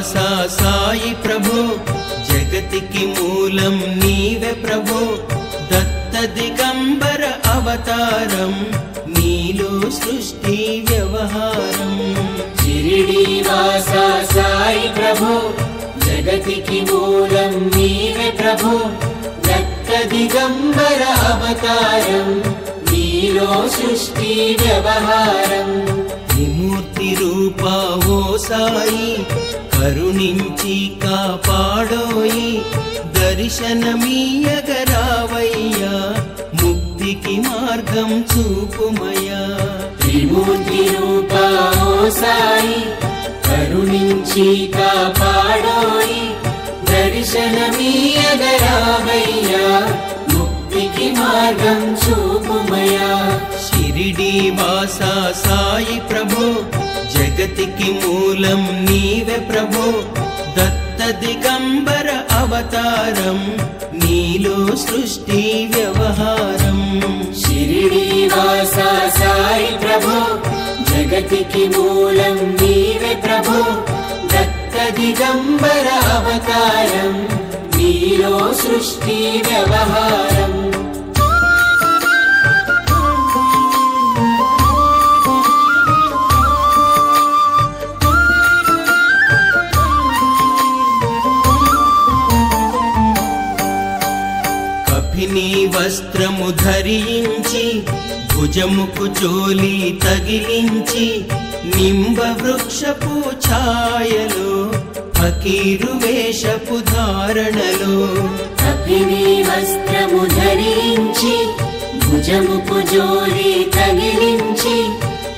వాసా సాయి ప్రభో జగతికి మూలం నీవే ప్రభో దత్త దిగంబర అవతారం నీలో సృష్టి వ్యవహారం షిరిడి వాసా సాయి ప్రభో జగతికి మూలం నీవే ప్రభో దత్త దిగంబర అవతారం నీలో సృష్టి వ్యవహారం త్రిమూర్తి రూపా ఓ సాయి కరుణించి కాపాడోయి దర్శనమీయగరావయ్యా ముక్తికి మార్గం చూపుమయ్యా త్రిమూర్తి రూపా ఓ సాయి కరుణించి కాపాడోయి దర్శనమీయగరావయ్యా ముక్తికి మార్గం చూపుమయ్యా షిరిడి వాసా సాయి ప్రభో జగతికి మూలం నీవే ప్రభో దత్త దిగంబర అవతారం నీలో సృష్టి వ్యవహారం షిరిడి వాసా సాయి ప్రభో జగతికి మూలం నీవే ప్రభో దత్త దిగంబర అవతారం నీలో సృష్టి వ్యవహారం కఫిని వస్త్రము ధరించి భుజముకు చోలి తగిలించి నింబ వృక్షపు ఛాయలో ఫకీరు వేషపు ధారణలో కఫిని వస్త్రము ధరించి భుజముకు జోలి తగిలించి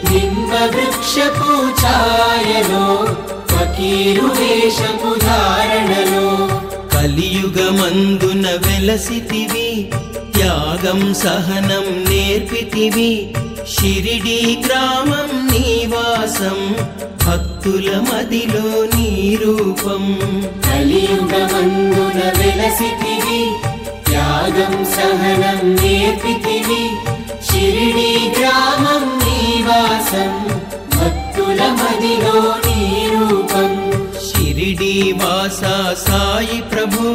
నింబ వృక్షపు ఛాయలో ఫకీరు వేషపు ధారణలో కలియుగమందున వెలసితివి త్యాగం సహనం నేర్పితివి షిరిడి గ్రామం నివాసం భక్తుల మదిలో నీ రూపం కలియుగమందున వెలసితివి త్యాగం సహనం నేర్పితివి షిరిడి గ్రామం నివాసం భక్తుల మదిలో నీ రూపం షిరిడి వాసా సాయి ప్రభో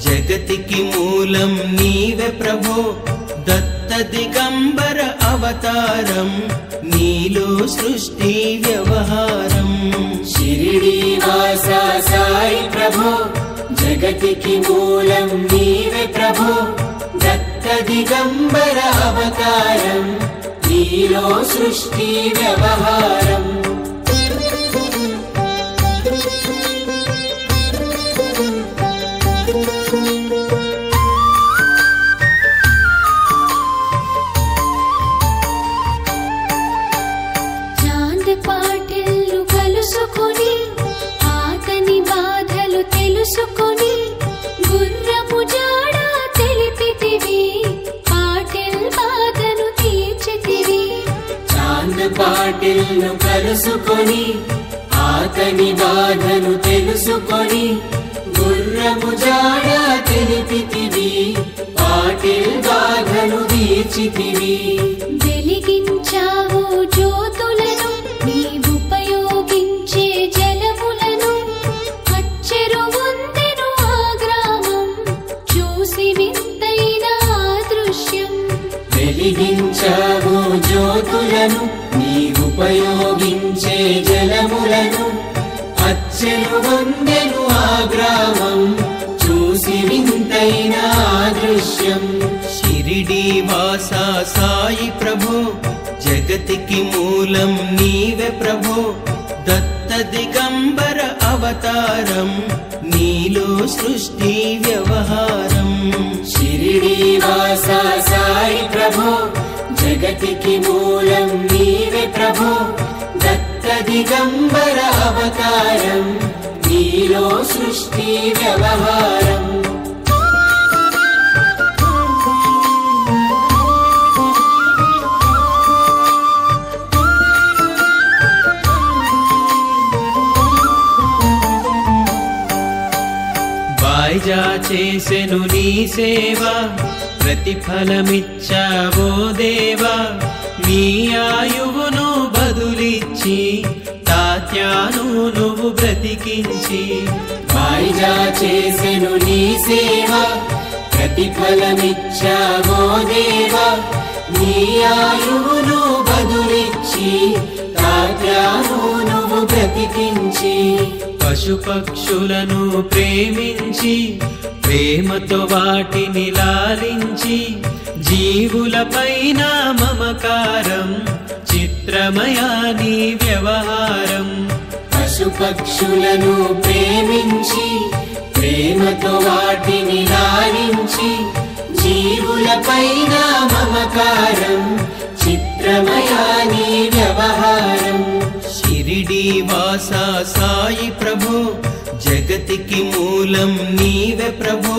జగతికి మూలం నీవే ప్రభో దత్త దిగంబర అవతారం నీలో సృష్టి వ్యవహారం షిరిడి వాసా సాయి ప్రభో జగతికి మూలం నీవే ప్రభో దత్త దిగంబర అవతారం నీలో సృష్టి వ్యవహారం చాంద్ పాటిల్లు కలుసుకొని ఆతని బాధలు తెలుసుకొని గుర్రపు జాడ తెలిపితివి పాటిల్ బాధను తీర్చితివి చాంద్ పాటిల్ను కలుసుకొని ఆతని బాధను తెలుసుకొని గుర్రము జాడ తెలిపితివి పాటిల్ బాధను తీర్చితివి వెలిగించావు జ్యోతులను నీవుపయోగించే జలములను అచ్చెరు వందెను ఆ గ్రామం చూసి వింతైన ఆ దృశ్యం వెలిగించావు జ్యోతులను నీవుపయోగించే జలములను అచ్చెను వందెను ఆ గ్రామం చూసి వింతైన ఆ దృశ్యం షిరిడి వాసా సాయి ప్రభో జగతికి మూలం నీవే ప్రభో దత్త దిగంబర అవతారం నీలో సృష్టి వ్యవహారం షిరిడి వాసా సాయి ప్రభో జగతికి మూలం నీవే ప్రభో దత్త దిగంబర అవతారం నీలో సృష్టి వ్యవహారం వాయిజా చేసెను నీ సేవ ప్రతిఫలమిచ్చావో దేవా నీ ఆయువును బదులిచ్చి తాత తాత్యాను నువ్వు బ్రతికించి వాయిదా చేసెను నీ సేవ ప్రతిఫలమిచ్చావో దేవా నీ ఆయువును బదులిచ్చి తాత్యాను నువ్వు బ్రతికించి పశుపక్షులను ప్రేమించి ప్రేమతో వాటిని లాలించి జీవులపైన మమకారం చిత్రమయా నీ వ్యవహారం పశుపక్షులను ప్రేమించి ప్రేమతో వాటిని లాలించి జీవులపైన మమకారం చిత్రమయా నీ వ్యవహారం షిరిడి వాసా సాయి ప్రభో జగతికి మూలం నీవే ప్రభో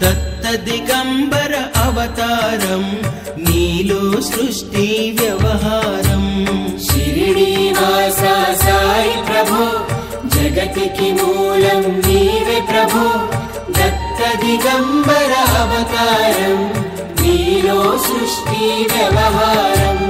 దత్త దిగంబర అవతారం నీలో సృష్టి వ్యవహారం షిరిడి వాసా సాయి ప్రభో జగతికి మూలం నీవే ప్రభో దత్త దిగంబర అవతారం నీలో సృష్టి వ్యవహారం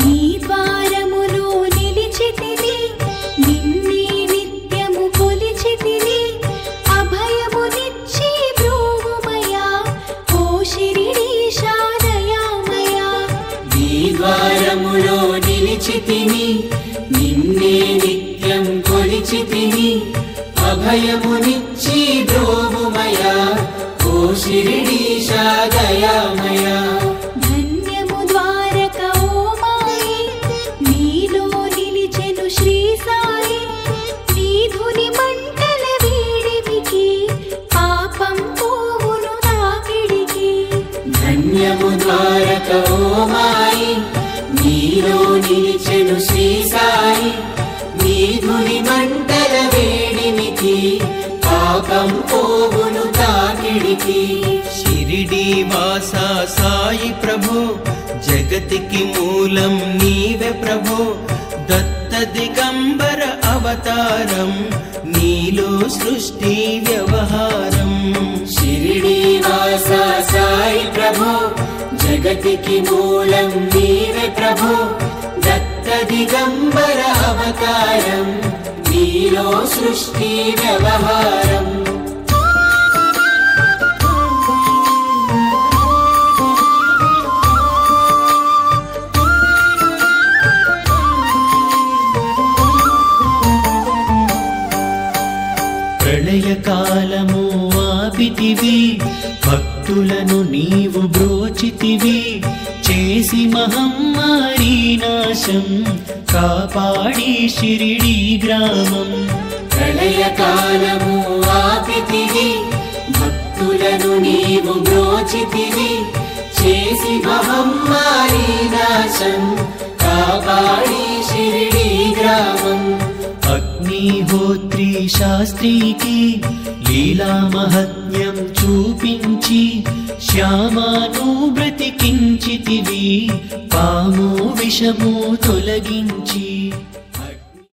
నీ ద్వారములో నిలిచితిని నిన్నే నిత్యము కొలిచితిని అభయమునిచ్చి బ్రోవుమయా ఓ షిరిడీశా దయామయా నీ ద్వారములో నిలిచితిని నిన్నే నిత్యం కొలిచితిని అభయమునిచ్చి బ్రోవుమయా ఓ షిరిడీశా దయామయా ధన్యము ద్వారక ఓ మాయి నీలో నిలిచెను శ్రీ సాయి నీ ధుని మంటల వీడివికి పాపం పోవును తాకిడికి ధన్యము ద్వారక ఓ మాయి నీలో నిలిచెను శ్రీ సాయి నీ ధుని మంటల వేడినికి పాపం పోవును తాకిడికి షిరిడి వాసా సాయి ప్రభో జగతికి మూలం నీవే ప్రభో దత్త దిగంబర అవతారం నీలో సృష్టి వ్యవహారం షిరిడి వాసా సాయి ప్రభో జగతికి మూలం నీవే ప్రభో దత్త దిగంబర అవతారం నీలో సృష్టి వ్యవహారం ప్రళయకాలము ఆపితివి భక్తులను నీవు బ్రోచితివి చేసి మహమ్మారి నాశం కాపాడి షిరిడి గ్రామం ప్రళయకాలము ఆపితివి భక్తులను నీవు బ్రోచితివి చేసి మహమ్మారి నాశం కాపాడి షిరిడి గ్రామం అగ్నిహోత్రి శాస్త్రికి లీలా మహత్యం చూపించి శ్యామాను బ్రతికించితివి పాము విషము తొలగించి